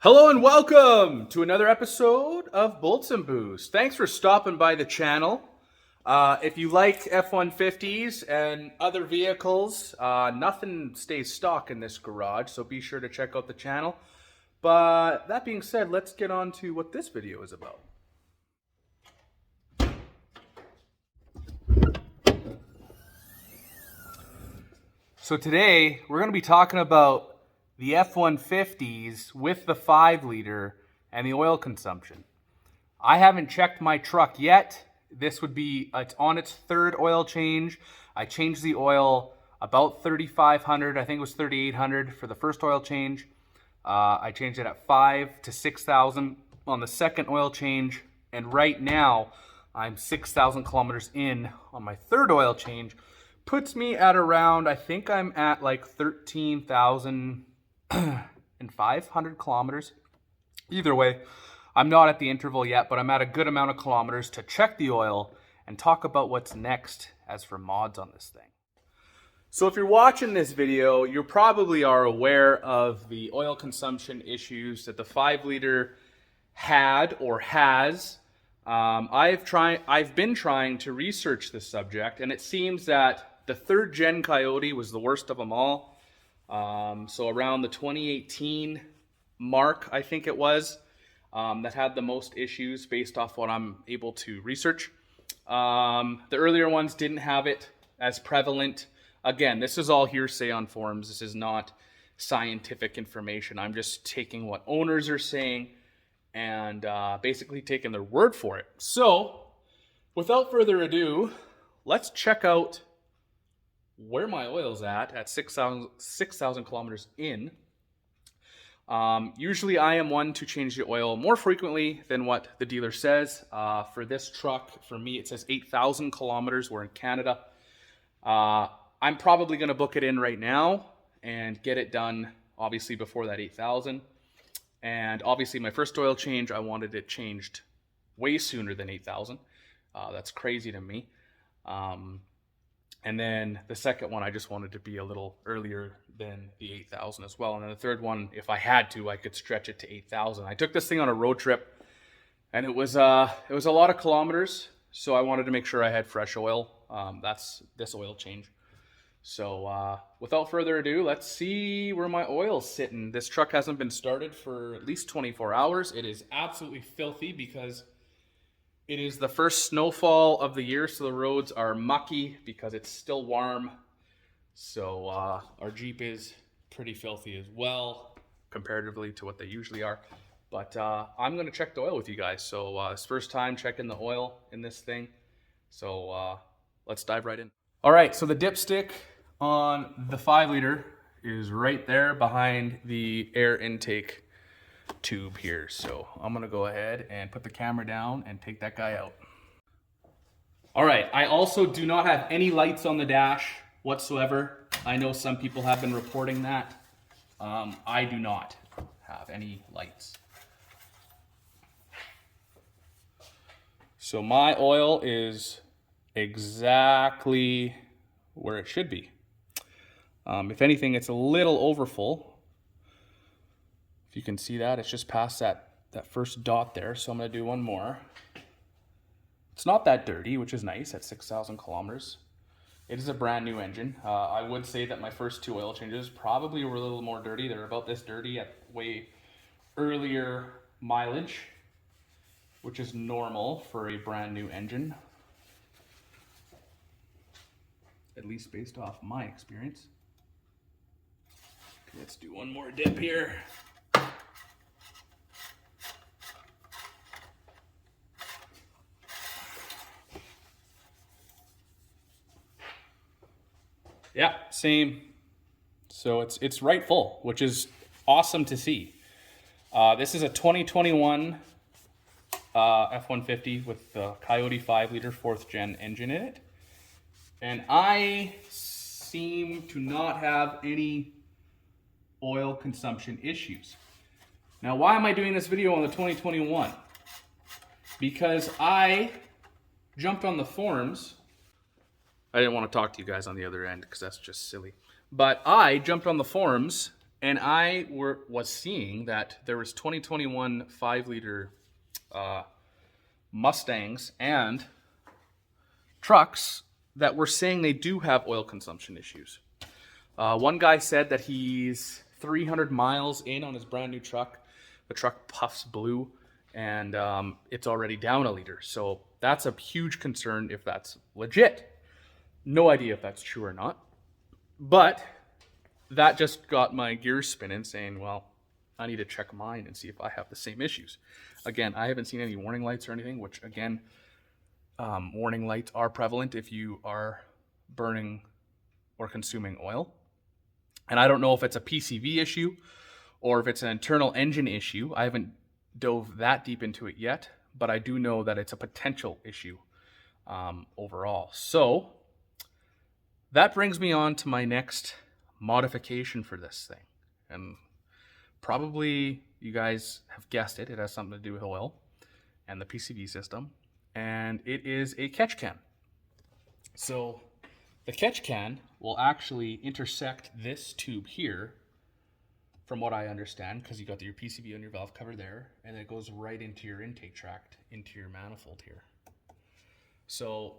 Hello and welcome to another episode of Bolts and Booze. Thanks for stopping by the channel. If you like F-150s and other vehicles, nothing stays stock in this garage, so be sure to check out the channel. But that being said, let's get on to what this video is about. So today, we're going to be talking about the F-150s with the 5-liter and the oil consumption. I haven't checked my truck yet. This would be on its third oil change. I changed the oil about 3,500. I think it was 3,800 for the first oil change. I changed it at 5,000 to 6,000 on the second oil change. And right now, I'm 6,000 kilometers in on my third oil change. Puts me at around, I think I'm at like 13,500 kilometers. Either way, I'm not at the interval yet, but I'm at a good amount of kilometers to check the oil and talk about what's next as for mods on this thing. So if you're watching this video, you probably are aware of the oil consumption issues that the 5-liter had or has. I've been trying to research this subject, and it seems that the third gen Coyote was the worst of them all. So around the 2018 mark, I think it was, that had the most issues based off what I'm able to research. The earlier ones didn't have it as prevalent. Again, this is all hearsay on forums. This is not scientific information. I'm just taking what owners are saying and basically taking their word for it. So, without further ado, let's check out where my oil's at 6,000 kilometers in. Usually I am one to change the oil more frequently than what the dealer says. For this truck, for me, it says 8,000 kilometers. We're in Canada. I'm probably going to book it in right now and get it done, obviously, before that 8,000. And obviously, my first oil change, I wanted it changed way sooner than 8,000. That's crazy to me. And then the second one, I just wanted to be a little earlier than the 8,000 as well. And then the third one, if I had to, I could stretch it to 8,000. I took this thing on a road trip, and it was a lot of kilometers. So I wanted to make sure I had fresh oil. That's this oil change. So without further ado, let's see where my oil's sitting. This truck hasn't been started for at least 24 hours. It is absolutely filthy because it is the first snowfall of the year, so the roads are mucky because it's still warm. So our Jeep is pretty filthy as well, comparatively to what they usually are. But I'm going to check the oil with you guys. So it's first time checking the oil in this thing. So let's dive right in. All right, so the dipstick on the 5-liter is right there behind the air intake tube here. So I'm gonna go ahead and put the camera down and take that guy out. All right, I also do not have any lights on the dash whatsoever. I know some people have been reporting that. I do not have any lights. So my oil is exactly where it should be. If anything, it's a little overfull. If you can see that, it's just past that first dot there. So I'm going to do one more. It's not that dirty, which is nice at 6,000 kilometers. It is a brand new engine. I would say that my first two oil changes probably were a little more dirty. They're about this dirty at way earlier mileage, which is normal for a brand new engine, at least based off my experience. Okay, let's do one more dip here. Yeah, same. So it's right full, which is awesome to see. This is a 2021 F-150 with the Coyote 5-liter 4th gen engine in it. And I seem to not have any oil consumption issues. Now, why am I doing this video on the 2021? Because I jumped on the forums. I didn't want to talk to you guys on the other end because that's just silly. But I jumped on the forums And was seeing that there was 2021 5-liter Mustangs and trucks that were saying they do have oil consumption issues. One guy said that he's 300 miles in on his brand new truck. The truck puffs blue, and it's already down a liter. So that's a huge concern if that's legit. No idea if that's true or not. But that just got my gears spinning, saying, well, I need to check mine and see if I have the same issues. Again, I haven't seen any warning lights or anything, which, again, warning lights are prevalent if you are burning or consuming oil. And I don't know if it's a PCV issue or if it's an internal engine issue. I haven't dove that deep into it yet, but I do know that it's a potential issue overall. So that brings me on to my next modification for this thing. And probably you guys have guessed it. It has something to do with oil and the PCV system. And it is a catch can. So the catch can will actually intersect this tube here, from what I understand, because you got your PCV on your valve cover there, and it goes right into your intake tract, into your manifold here. So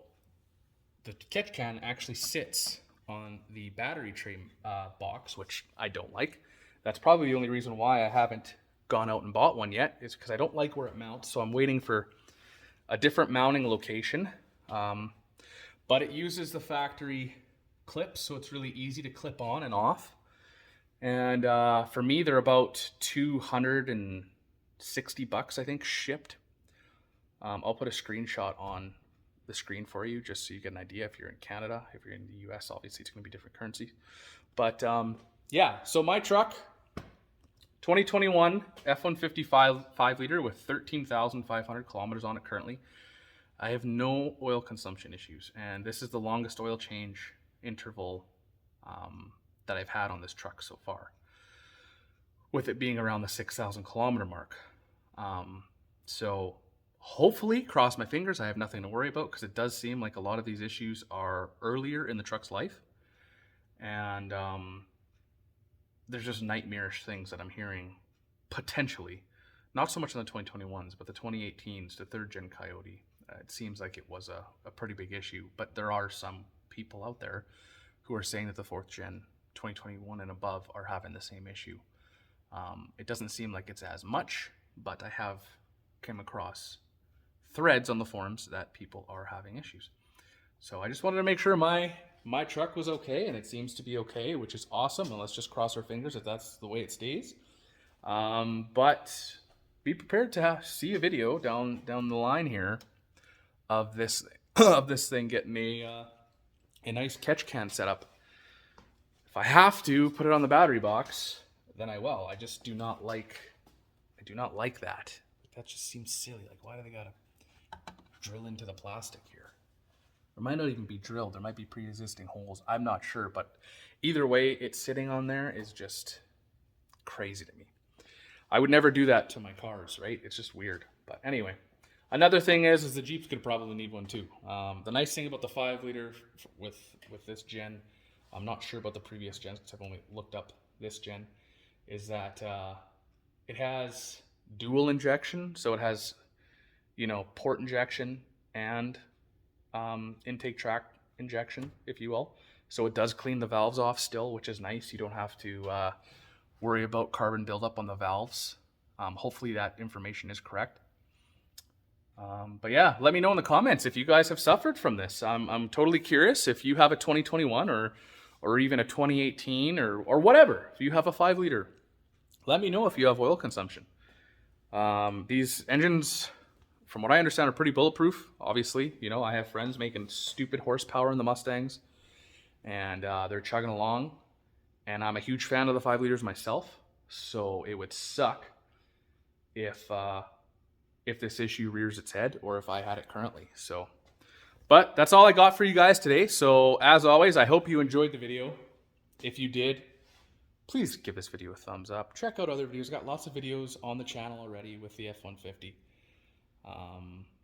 the catch can actually sits on the battery tray box, which I don't like. That's probably the only reason why I haven't gone out and bought one yet, is because I don't like where it mounts. So I'm waiting for a different mounting location. But it uses the factory clips, so it's really easy to clip on and off. And for me, they're about $260, I think, shipped. I'll put a screenshot on the screen for you, just so you get an idea. If you're in Canada, if you're in the US, obviously it's going to be different currency. But yeah, so my truck, 2021 F150 5-liter with 13,500 kilometers on it currently. I have no oil consumption issues, and this is the longest oil change interval that I've had on this truck so far, with it being around the 6,000 kilometer mark. So hopefully, cross my fingers, I have nothing to worry about, because it does seem like a lot of these issues are earlier in the truck's life. And there's just nightmarish things that I'm hearing, potentially. Not so much in the 2021s, but the 2018s, the third gen Coyote. It seems like it was a pretty big issue, but there are some people out there who are saying that the fourth gen 2021 and above are having the same issue. It doesn't seem like it's as much, but I have come across threads on the forums that people are having issues. So I just wanted to make sure my truck was okay, and it seems to be okay, which is awesome. And let's just cross our fingers that that's the way it stays. But be prepared to see a video down the line here of this thing getting a nice catch can set up. If I have to put it on the battery box, then I will. I just do not like that. That just seems silly. Like, why do they gotta drill into the plastic here? It might not even be drilled. There might be pre-existing holes. I'm not sure, but either way, it's sitting on there is just crazy to me. I would never do that to my cars, right? It's just weird. But anyway, another thing is the Jeeps could probably need one too. The nice thing about the 5-liter with this gen, I'm not sure about the previous gens because I've only looked up this gen, is that it has dual injection. So it has, port injection and intake tract injection, if you will. So it does clean the valves off still, which is nice. You don't have to worry about carbon buildup on the valves. Hopefully that information is correct. But yeah, let me know in the comments if you guys have suffered from this. I'm totally curious if you have a 2021 or even a 2018 or whatever. If you have a 5-liter, let me know if you have oil consumption. These engines, from what I understand, are pretty bulletproof. Obviously, I have friends making stupid horsepower in the Mustangs, and they're chugging along. And I'm a huge fan of the 5-liters myself, so it would suck if this issue rears its head, or if I had it currently. So, but that's all I got for you guys today. So as always, I hope you enjoyed the video. If you did, please give this video a thumbs up. Check out other videos. Got lots of videos on the channel already with the F150.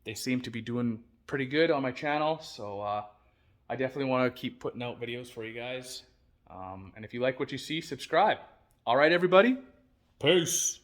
They seem to be doing pretty good on my channel, so I definitely want to keep putting out videos for you guys. And if you like what you see, subscribe. All right, everybody. Peace.